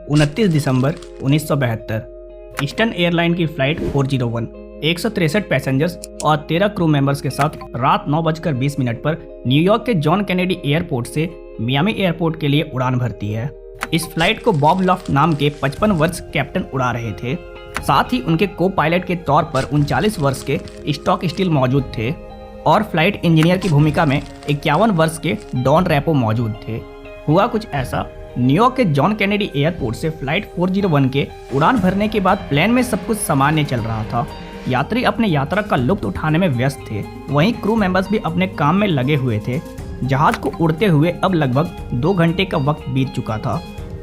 29 दिसंबर 1972 eastern airline की flight 401 163 passengers और 13 crew members के साथ रात 9:20 पर न्यूयॉर्क के जॉन कैनेडी एयरपोर्ट से मियामी एयरपोर्ट के लिए उड़ान भरती है। इस फ्लाइट को बॉब लॉफ्ट नाम के 55 वर्ष कैप्टन उड़ा रहे थे। साथ ही उनके को पायलट के तौर पर 39 वर्ष के स्टॉक स्टील मौजूद थे और फ्लाइट इंजीनियर की भूमिका में 51 वर्ष के डॉन रैपो मौजूद थे। हुआ कुछ ऐसा, न्यूयॉर्क के जॉन कैनेडी एयरपोर्ट से फ्लाइट 401 के उड़ान भरने के बाद प्लेन में सब कुछ सामान्य चल रहा था। यात्री अपने यात्रा का लुत्फ उठाने में व्यस्त थे, वहीं क्रू मेंबर्स भी अपने काम में लगे हुए थे। जहाज को उड़ते हुए अब लगभग 2 घंटे का वक्त बीत चुका था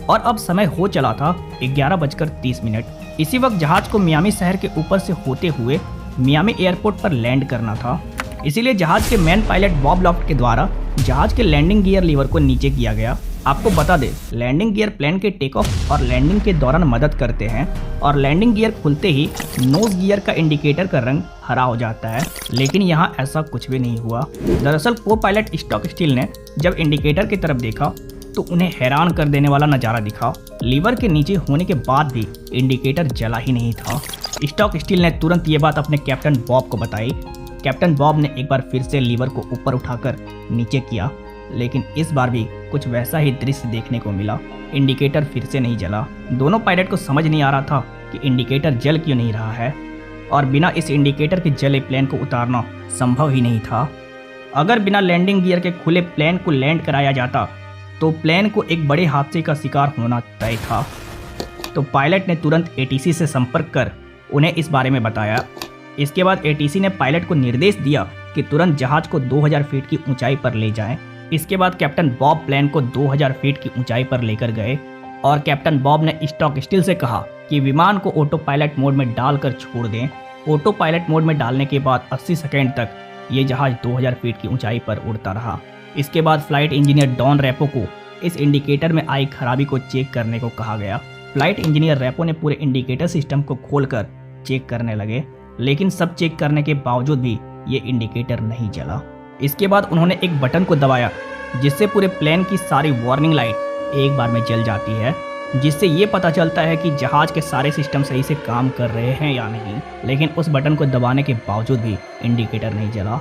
और अब समय हो चला था 11:30। इसी वक्त जहाज को मियामी शहर के ऊपर से होते हुए मियामी एयरपोर्ट पर लैंड करना था। इसीलिए जहाज के मैन पायलट बॉब लॉफ्ट के द्वारा जहाज के लैंडिंग गियर लीवर को नीचे किया गया। आपको बता दें, लैंडिंग गियर प्लेन के टेक ऑफ और लैंडिंग के दौरान मदद करते हैं और लैंडिंग गियर खुलते ही नोज गियर का इंडिकेटर का रंग हरा हो जाता है, लेकिन यहाँ ऐसा कुछ भी नहीं हुआ। दरअसल को पायलट स्टॉक स्टील ने जब इंडिकेटर की तरफ देखा तो उन्हें हैरान कर देने वाला नज़ारा दिखा। लीवर के नीचे होने के बाद भी इंडिकेटर जला ही नहीं था। स्टॉक स्टील ने तुरंत ये बात अपने कैप्टन बॉब को बताई। कैप्टन बॉब ने एक बार फिर से लीवर को ऊपर उठाकर नीचे किया, लेकिन इस बार भी कुछ वैसा ही दृश्य देखने को मिला। इंडिकेटर फिर से नहीं जला। दोनों पायलट को समझ नहीं आ रहा था कि इंडिकेटर जल क्यों नहीं रहा है और बिना इस इंडिकेटर के जले प्लेन को उतारना संभव ही नहीं था। अगर बिना लैंडिंग गियर के खुले प्लेन को लैंड कराया जाता तो प्लेन को एक बड़े हादसे का शिकार होना तय था। तो पायलट ने तुरंत एटीसी से संपर्क कर उन्हें इस बारे में बताया। इसके बाद एटीसी ने पायलट को निर्देश दिया कि तुरंत जहाज को 2000 फीट की ऊंचाई पर ले जाएं। इसके बाद कैप्टन बॉब प्लेन को 2000 फीट की ऊंचाई पर लेकर गए और कैप्टन बॉब ने स्टॉक स्टील से कहा कि विमान को ऑटो पायलट मोड में डालकर छोड़ दें। ऑटो पायलट मोड में डालने के बाद 80 सेकेंड तक ये जहाज 2000 फीट की ऊंचाई पर उड़ता रहा। इसके बाद फ्लाइट इंजीनियर डॉन रैपो को इस इंडिकेटर में आई खराबी को चेक करने को कहा गया। फ्लाइट इंजीनियर रैपो ने पूरे इंडिकेटर सिस्टम को खोलकर चेक करने लगे, लेकिन सब चेक करने के बावजूद भी ये इंडिकेटर नहीं जला। इसके बाद उन्होंने एक बटन को दबाया जिससे पूरे प्लेन की सारी वार्निंग लाइट एक बार में जल जाती है, जिससे ये पता चलता है कि जहाज के सारे सिस्टम सही से काम कर रहे हैं या नहीं। लेकिन उस बटन को दबाने के बावजूद भी इंडिकेटर नहीं जला।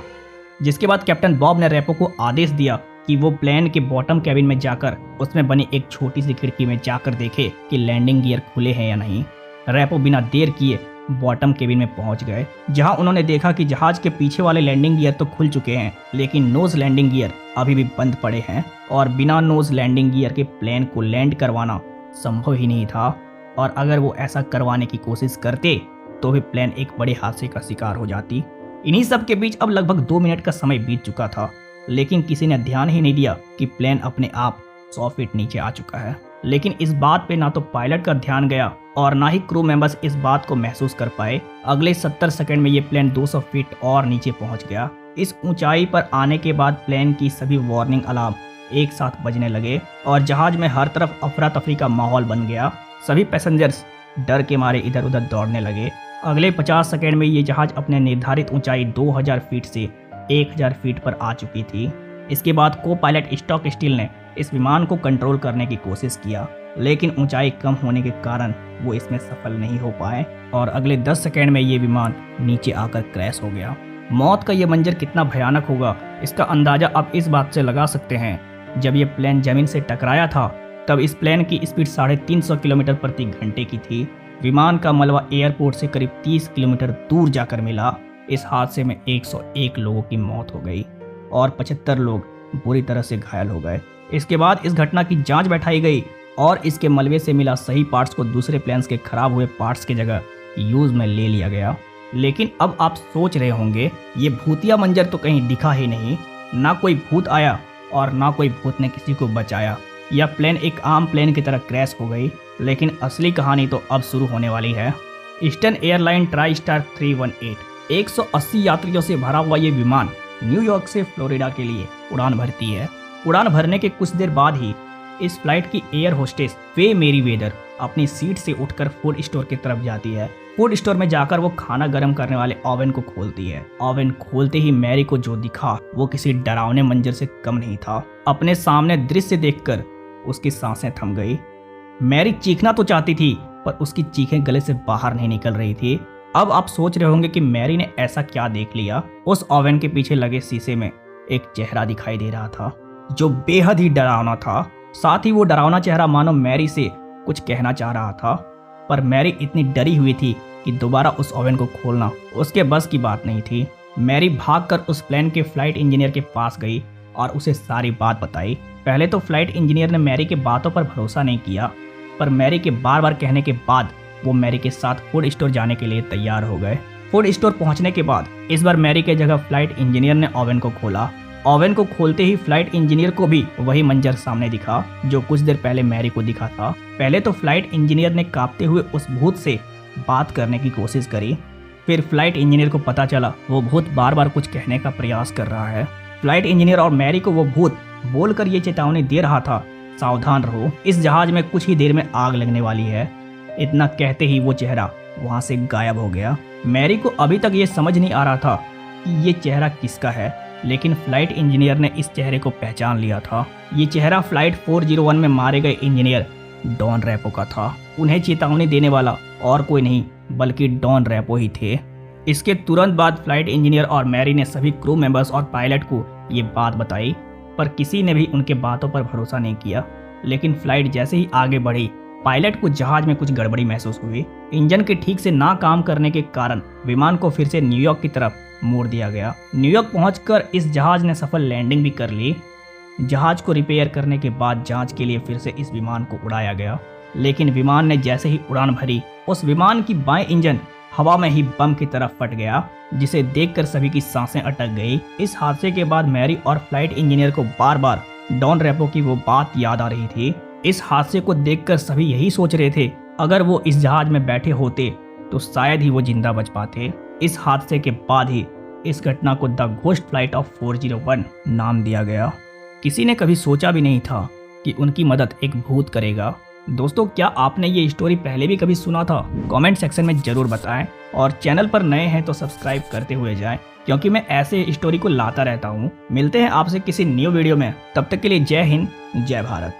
जिसके बाद कैप्टन बॉब ने रैपो को आदेश दिया कि वो प्लेन के बॉटम कैबिन में जाकर उसमें बनी एक छोटी सी खिड़की में जाकर देखे कि लैंडिंग गियर खुले हैं या नहीं। रैपो बिना देर किए बॉटम केबिन में पहुंच गए, जहां उन्होंने देखा कि जहाज के पीछे वाले लैंडिंग गियर तो खुल चुके हैं, लेकिन नोज लैंडिंग गियर अभी भी बंद पड़े हैं और बिना नोज लैंडिंग गियर के प्लेन को लैंड करवाना संभव ही नहीं था। और अगर वो ऐसा करवाने की कोशिश करते तो भी प्लेन एक बड़े हादसे का शिकार हो जाती। इन्हीं सब के बीच अब लगभग 2 मिनट का समय बीत चुका था, लेकिन किसी ने ध्यान ही नहीं दिया कि प्लेन अपने आप 100 फीट नीचे आ चुका है। लेकिन इस बात पे ना तो पायलट का ध्यान गया और ना ही क्रू मेंबर्स इस बात को महसूस कर पाए। अगले 70 सेकंड में ये प्लेन 200 फीट और नीचे पहुंच गया। इस ऊंचाई पर आने के बाद प्लेन की सभी वार्निंग अलार्म एक साथ बजने लगे और जहाज में हर तरफ अफरा तफरी का माहौल बन गया। सभी पैसेंजर्स डर के मारे इधर उधर दौड़ने लगे। अगले 50 सेकंड में ये जहाज अपने निर्धारित ऊंचाई 2000 फीट से 1000 फीट पर आ चुकी थी। इसके बाद को पायलट स्टॉक स्टील ने इस विमान को कंट्रोल करने की कोशिश किया, लेकिन ऊंचाई कम होने के कारण वो इसमें सफल नहीं हो पाए और अगले 10 सेकंड में ये विमान नीचे आकर क्रैश हो गया। मौत का ये मंजर कितना भयानक होगा इसका अंदाजा आप इस बात से लगा सकते हैं। जब ये प्लेन जमीन से टकराया था तब इस प्लेन की स्पीड 350 किलोमीटर प्रति घंटे की थी। विमान का मलबा एयरपोर्ट से करीब 30 किलोमीटर दूर जाकर मिला। इस हादसे में 101 लोगों की मौत हो गई और 75 लोग बुरी तरह से घायल हो गए। इसके बाद इस घटना की जांच बैठाई गई और इसके मलबे से मिला सही पार्ट्स को दूसरे प्लेन्स के खराब हुए पार्ट्स की जगह यूज में ले लिया गया। लेकिन अब आप सोच रहे होंगे ये भूतिया मंजर तो कहीं दिखा ही नहीं, ना कोई भूत आया और ना कोई भूत ने किसी को बचाया। यह प्लेन एक आम प्लेन की तरह क्रैश हो गई। लेकिन असली कहानी तो अब शुरू होने वाली है। ईस्टर्न एयरलाइन ट्राई स्टार 318 180 यात्रियों से भरा हुआ ये विमान न्यूयॉर्क से फ्लोरिडा के लिए उड़ान भरती है। उड़ान भरने के कुछ देर बाद ही इस फ्लाइट की एयर होस्टेस फे मेरीवेदर अपनी सीट से उठकर फूड स्टोर की तरफ जाती है। फूड स्टोर में जाकर वो खाना गर्म करने वाले ओवन को खोलती है। ओवन खोलते ही मैरी को जो दिखा वो किसी डरावने मंजर से कम नहीं था। अपने सामने दृश्य देखकर उसकी सांसें थम गई। मैरी चीखना तो चाहती थी पर उसकी चीखें गले से बाहर नहीं निकल रही थी। अब आप सोच रहे होंगे कि मैरी ने ऐसा क्या देख लिया। उस ओवन के पीछे लगे शीशे में एक चेहरा दिखाई दे रहा था जो बेहद ही डरावना था। साथ ही वो डरावना चेहरा मानो मैरी से कुछ कहना चाह रहा था, पर मैरी इतनी डरी हुई थी कि दोबारा उस ओवन को खोलना उसके बस की बात नहीं थी। मैरी भागकर उस प्लेन के फ्लाइट इंजीनियर के पास गई और उसे सारी बात बताई। पहले तो फ्लाइट इंजीनियर ने मैरी के बातों पर भरोसा नहीं किया, पर मैरी के बार बार कहने के बाद वो मैरी के साथ फूड स्टोर जाने के लिए तैयार हो गए। फूड स्टोर पहुंचने के बाद इस बार मैरी के जगह फ्लाइट इंजीनियर ने ओवन को खोला। ओवन को खोलते ही फ्लाइट इंजीनियर को भी वही मंजर सामने दिखा जो कुछ देर पहले मैरी को दिखा था। पहले तो फ्लाइट इंजीनियर ने कांपते हुए उस भूत से बात करने की कोशिश करी। फिर फ्लाइट इंजीनियर को पता चला वो भूत बार बार कुछ कहने का प्रयास कर रहा है। फ्लाइट इंजीनियर और मैरी को वो भूत बोलकर ये चेतावनी दे रहा था, सावधान रहो, इस जहाज में कुछ ही देर में आग लगने वाली है। इतना कहते ही वो चेहरा वहां से गायब हो गया। मैरी को अभी तक ये समझ नहीं आ रहा था कि ये चेहरा किसका है, लेकिन फ्लाइट इंजीनियर ने इस चेहरे को पहचान लिया था। ये चेहरा फ्लाइट 401 में मारे गए इंजीनियर डॉन रैपो का था। उन्हें चेतावनी देने वाला और कोई नहीं बल्कि डॉन रैपो ही थे। इसके तुरंत बाद फ्लाइट इंजीनियर और मैरी ने सभी क्रू मेंबर्स और पायलट को ये बात बताई, पर किसी ने भी उनके बातों पर भरोसा नहीं किया। लेकिन फ्लाइट जैसे ही आगे बढ़ी, पायलट को जहाज में कुछ गड़बड़ी महसूस हुई। इंजन के ठीक से ना काम करने के कारण विमान को फिर से न्यूयॉर्क की तरफ मोड़ दिया गया। न्यूयॉर्क पहुंचकर इस जहाज ने सफल लैंडिंग भी कर ली। जहाज को रिपेयर करने के बाद जांच के लिए फिर से इस विमान को उड़ाया गया, लेकिन विमान ने जैसे ही उड़ान भरी, उस विमान की बाएं इंजन हवा में ही बम की तरफ फट गया, जिसे देखकर सभी की सांसें अटक गई। इस हादसे के बाद मैरी और फ्लाइट इंजीनियर को बार बार डॉन रैपो की वो बात याद आ रही थी। इस हादसे को देखकर सभी यही सोच रहे थे, अगर वो इस जहाज में बैठे होते तो शायद ही वो जिंदा बच पाते। इस हादसे के बाद ही इस घटना को द घोस्ट फ्लाइट ऑफ 401 नाम दिया गया। किसी ने कभी सोचा भी नहीं था कि उनकी मदद एक भूत करेगा। दोस्तों, क्या आपने ये स्टोरी पहले भी कभी सुना था? कमेंट सेक्शन में जरूर बताएं और चैनल पर नए हैं तो सब्सक्राइब करते हुए जाएं, क्योंकि मैं ऐसे स्टोरी को लाता रहता हूँ। मिलते हैं आपसे किसी न्यू वीडियो में, तब तक के लिए जय हिंद, जय भारत।